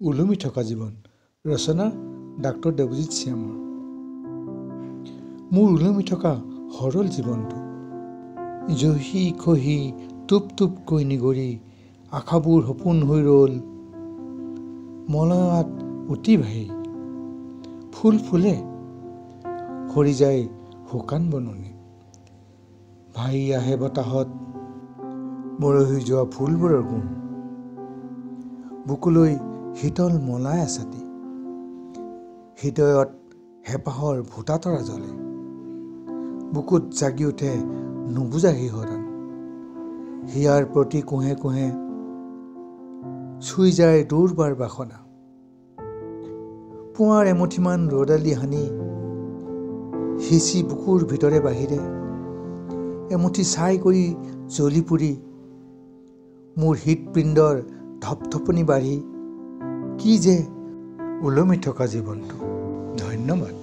ওলমি থকা জীৱন ৰচনা ডাক্তৰ দেৱজিৎ শ্যামৰ। মোৰ ওলমি থকা সৰল জীৱনটো জহি খহি টুপ টুপকৈ নিগৰি আশাবোৰ সপোন হৈ ৰ'ল। মলয়াত অতি ভাহি ফুল ফুলে সৰি যায় শুকান বননি। ভাহি আহে বতাহত মৰহি যোৱা ফুলবোৰৰ গুণ। বুকুলৈ শীতল মলাই আছাতি হৃদয়ত হেঁপাহৰ ভোটাতৰা জ্বলে। বুকুত জাগি উঠে নুবুজা শিহৰণ। হিয়াৰ প্ৰতি কোহে কোহে চুই যায় দুৰ্বাৰ বাসনা। পুৱাৰ এমুঠিমান ৰ'দালি সানি সিঁচি বুকুৰ ভিতৰে বাহিৰে এমুঠি ছাই কৰি জ্বলি পুৰি মোৰ হৃদপিণ্ডৰ ধপধপনি বাঢ়ি কি যে ওলমি থকা জীৱনটো। ধন্যবাদ।